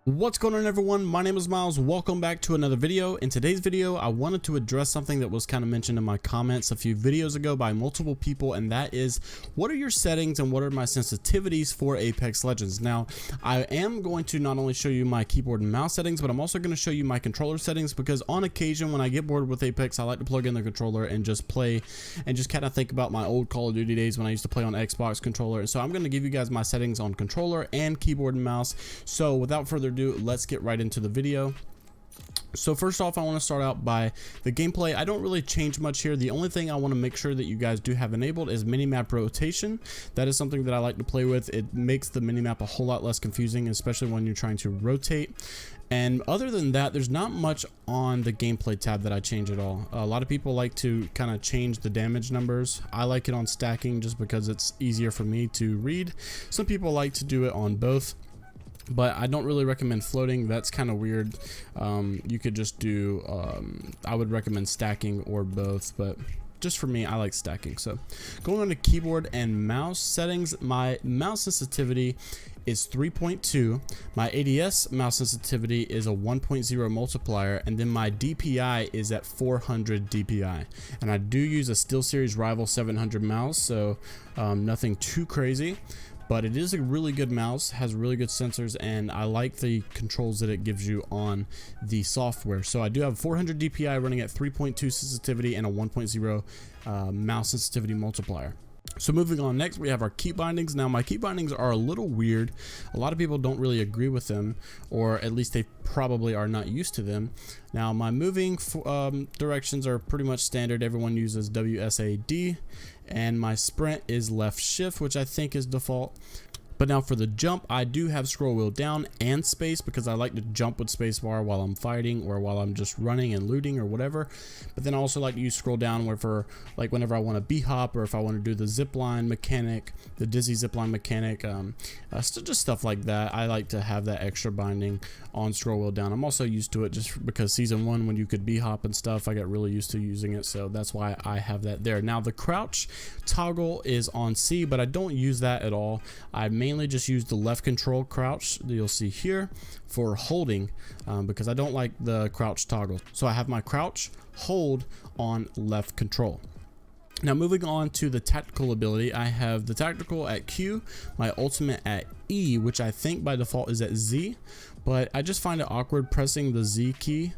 What's going on, everyone? My name is Miles. Welcome back to another video. In today's video, I wanted to address something that was kind of mentioned in my comments a few videos ago by multiple people, and that is, what are your settings and what are my sensitivities for Apex Legends? Now, I am going to not only show you my keyboard and mouse settings, but I'm also going to show you my controller settings, because on occasion when I get bored with Apex, I like to plug in the controller and just play and just kind of think about my old Call of Duty days when I used to play on Xbox controller. And so I'm going to give you guys my settings on controller and keyboard and mouse. So without further ado, let's get right into the video. So first off, I want to start out by the gameplay. I don't really change much here. The only thing I want to make sure that you guys do have enabled is minimap rotation. That is something that I like to play with. It makes the minimap a whole lot less confusing, especially when you're trying to rotate. And other than that, there's not much on the gameplay tab that I change at all. A lot of people like to kind of change the damage numbers. I like it on stacking just because it's easier for me to read. Some people like to do it on both, but I don't really recommend floating. That's kind of weird. You could just do, I would recommend stacking or both, but just for me, I like stacking. So going on to keyboard and mouse settings, my mouse sensitivity is 3.2. My ADS mouse sensitivity is a 1.0 multiplier, and then my DPI is at 400 DPI. And I do use a SteelSeries Rival 700 mouse, so nothing too crazy. But it is a really good mouse, has really good sensors, and I like the controls that it gives you on the software. So I do have 400 DPI running at 3.2 sensitivity and a 1.0 mouse sensitivity multiplier. So moving on, next we have our key bindings. Now my key bindings are a little weird. A lot of people don't really agree with them, or at least they probably are not used to them. Now my moving directions are pretty much standard. Everyone uses WSAD, and my sprint is left shift, which I think is default. But now for the jump, I do have scroll wheel down and space, because I like to jump with spacebar while I'm fighting or while I'm just running and looting or whatever. But then I also like to use scroll down whenever I want to b-hop, or if I want to do the zip line mechanic, the dizzy zip line mechanic, just stuff like that. I like to have that extra binding on scroll wheel down. I'm also used to it just because season 1, when you could b-hop and stuff, I got really used to using it, so that's why I have that there. Now the crouch toggle is on C, but I don't use that at all. I mainly just use the left control crouch that you'll see here for holding, because I don't like the crouch toggle. So I have my crouch hold on left control. Now moving on to the tactical ability, I have the tactical at Q, my ultimate at E, which I think by default is at Z, but I just find it awkward pressing the Z key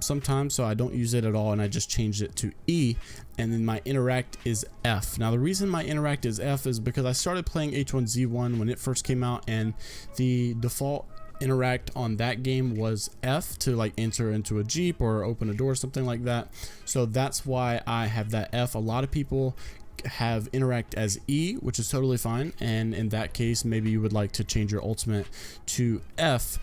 sometimes, so I don't use it at all, and I just changed it to E. And then my interact is F. Now the reason my interact is F is because I started playing H1Z1 when it first came out, and the default interact on that game was F to like enter into a Jeep or open a door or something like that. So that's why I have that F. A lot of people have interact as E, which is totally fine, and in that case maybe you would like to change your ultimate to F,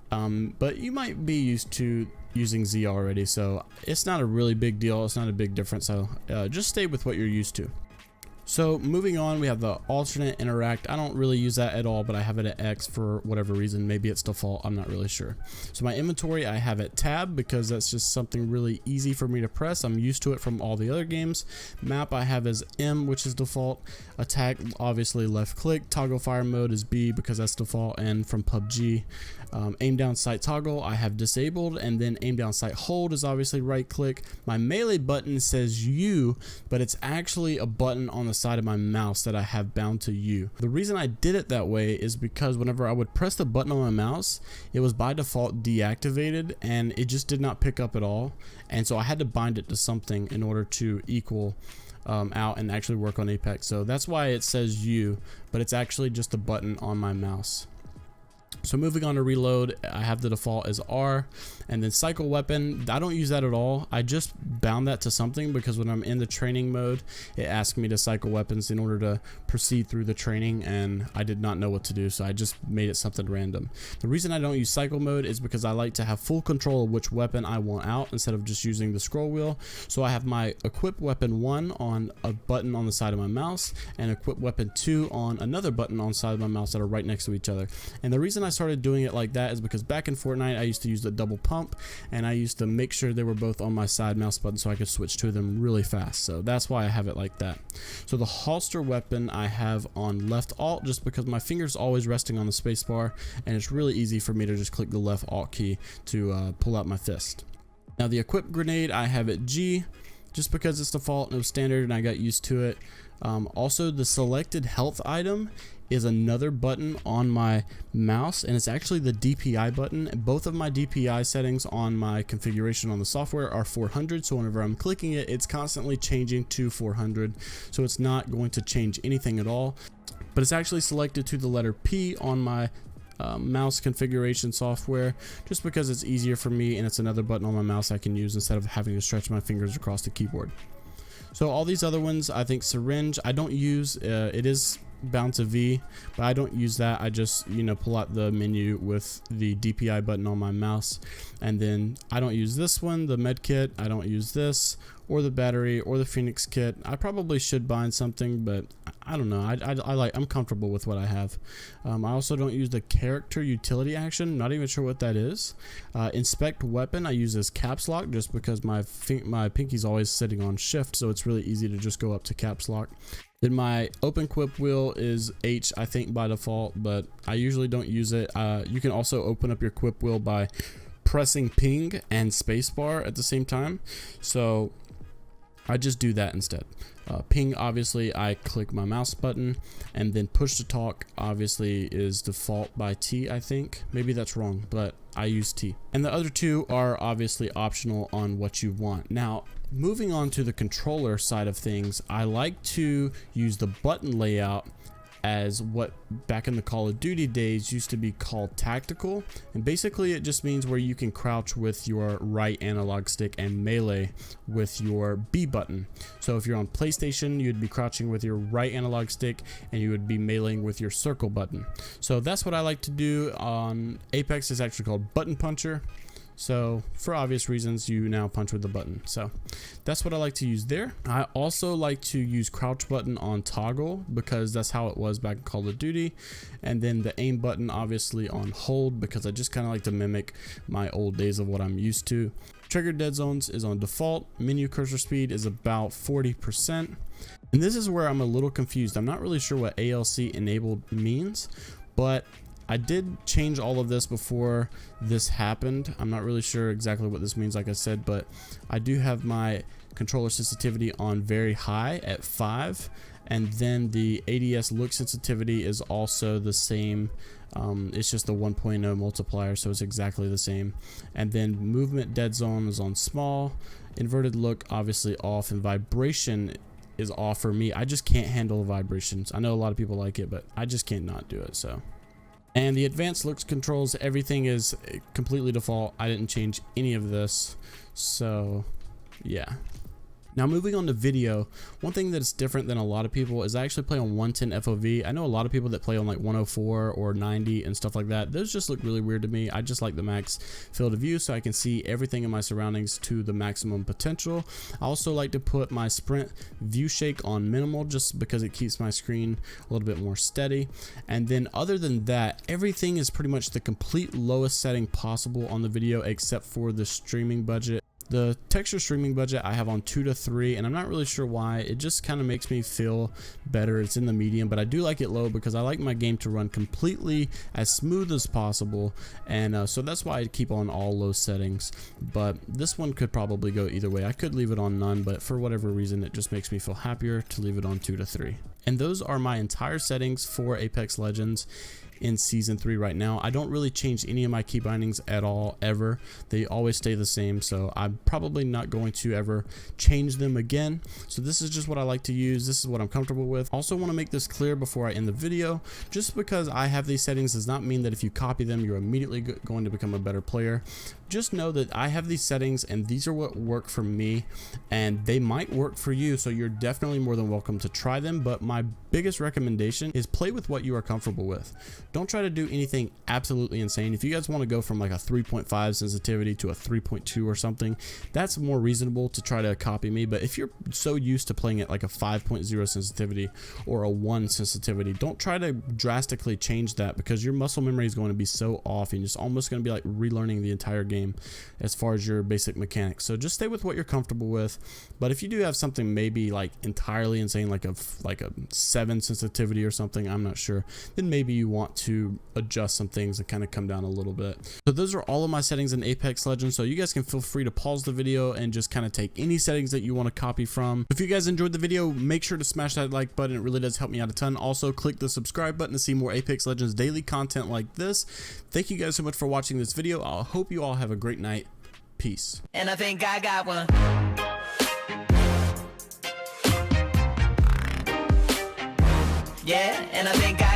but you might be used to using Z already, so it's not a really big deal. It's not a big difference, so just stay with what you're used to. So moving on, we have the alternate interact. I don't really use that at all, but I have it at X for whatever reason. Maybe it's default, I'm not really sure. So my inventory, I have at tab, because that's just something really easy for me to press. I'm used to it from all the other games. Map I have as M, which is default. Attack, obviously left click. Toggle fire mode is B, because that's default, and from PUBG. Aim down sight toggle I have disabled, and then aim down sight hold is obviously right click. My melee button says U, but it's actually a button on the side of my mouse that I have bound to U. The reason I did it that way is because whenever I would press the button on my mouse, it was by default deactivated, and it just did not pick up at all, and so I had to bind it to something in order to equal out and actually work on Apex. So that's why it says U, but it's actually just a button on my mouse. So moving on to reload, I have the default as R, and then cycle weapon, I don't use that at all. I just bound that to something because when I'm in the training mode, it asks me to cycle weapons in order to proceed through the training, and I did not know what to do, so I just made it something random. The reason I don't use cycle mode is because I like to have full control of which weapon I want out instead of just using the scroll wheel. So I have my equip weapon 1 on a button on the side of my mouse, and equip weapon 2 on another button on the side of my mouse that are right next to each other. And the reason I I started doing it like that is because back in Fortnite I used to use the double pump, and I used to make sure they were both on my side mouse button so I could switch to them really fast. So that's why I have it like that. So the holster weapon I have on left alt just because my finger's always resting on the space bar, and it's really easy for me to just click the left alt key to pull out my fist. Now the equip grenade I have at G just because it's default and it was standard and I got used to it. Also the selected health item is another button on my mouse, and it's actually the DPI button. Both of my DPI settings on my configuration on the software are 400, so whenever I'm clicking it, it's constantly changing to 400, so it's not going to change anything at all. But it's actually selected to the letter P on my mouse configuration software just because it's easier for me, and it's another button on my mouse I can use instead of having to stretch my fingers across the keyboard. So all these other ones, I think syringe I don't use. It is bound to V, but I don't use that. I just, you know, pull out the menu with the DPI button on my mouse. And then I don't use this one, the med kit. I don't use this or the battery or the Phoenix kit. I probably should bind something, but I don't know. I'm comfortable with what I have. I also don't use the character utility action. Not even sure what that is. Inspect weapon I use as caps lock just because my pinky's always sitting on shift, so it's really easy to just go up to caps lock. Then my open equip wheel is H, I think, by default, but I usually don't use it. You can also open up your equip wheel by pressing ping and spacebar at the same time, so I just do that instead. Ping, obviously, I click my mouse button, and then push to talk obviously is default by T, I think. Maybe that's wrong, but I use T. And the other two are obviously optional on what you want. Now, moving on to the controller side of things, I like to use the button layout as what back in the Call of Duty days used to be called tactical, and basically it just means where you can crouch with your right analog stick and melee with your B button. So if you're on PlayStation, you'd be crouching with your right analog stick and you would be meleeing with your circle button. So that's what I like to do. On Apex is actually called button puncher. So for obvious reasons, you now punch with the button. So that's what I like to use there. I also like to use crouch button on toggle because that's how it was back in Call of Duty. And then the aim button obviously on hold because I just kind of like to mimic my old days of what I'm used to. Trigger dead zones is on default. Menu cursor speed is about 40%. And this is where I'm a little confused. I'm not really sure what ALC enabled means, but I did change all of this before this happened. I'm not really sure exactly what this means, like I said, but I do have my controller sensitivity on very high at 5, and then the ADS look sensitivity is also the same. It's just the 1.0 multiplier, so it's exactly the same. And then movement dead zone is on small, inverted look obviously off, and vibration is off for me. I just can't handle vibrations. I know a lot of people like it, but I just can't not do it. So. And the advanced looks controls, everything is completely default. I didn't change any of this. So yeah. Now moving on to video, one thing that's different than a lot of people is I actually play on 110 FOV. I know a lot of people that play on like 104 or 90 and stuff like that. Those just look really weird to me. I just like the max field of view so I can see everything in my surroundings to the maximum potential. I also like to put my sprint view shake on minimal just because it keeps my screen a little bit more steady. And then other than that, everything is pretty much the complete lowest setting possible on the video except for the streaming budget. The texture streaming budget I have on 2 to 3, and I'm not really sure why. It just kind of makes me feel better. It's in the medium, but I do like it low because I like my game to run completely as smooth as possible, and so that's why I keep on all low settings. But this one could probably go either way. I could leave it on none, but for whatever reason it just makes me feel happier to leave it on 2 to 3. And those are my entire settings for Apex Legends in season 3 right now. I don't really change any of my key bindings at all, ever. They always stay the same, so I'm probably not going to ever change them again. So this is just what I like to use. This is what I'm comfortable with. Also want to make this clear before I end the video. Just because I have these settings does not mean that if you copy them, you're immediately going to become a better player. Just know that I have these settings and these are what work for me, and they might work for you, so you're definitely more than welcome to try them. But my biggest recommendation is play with what you are comfortable with. Don't try to do anything absolutely insane. If you guys want to go from like a 3.5 sensitivity to a 3.2 or something, that's more reasonable to try to copy me. But if you're so used to playing at like a 5.0 sensitivity or a 1 sensitivity, don't try to drastically change that, because your muscle memory is going to be so off and it's almost going to be like relearning the entire game as far as your basic mechanics. So just stay with what you're comfortable with. But if you do have something maybe like entirely insane, like a 7 sensitivity or something, I'm not sure, then maybe you want to adjust some things and kind of come down a little bit. So those are all of my settings in Apex Legends, so you guys can feel free to pause the video and just kind of take any settings that you want to copy from. If you guys enjoyed the video, make sure to smash that like button. It really does help me out a ton. Also click the subscribe button to see more Apex Legends daily content like this. Thank you guys so much for watching this video. I hope you all have a great night. Peace. And I think I got one. Yeah, and I think I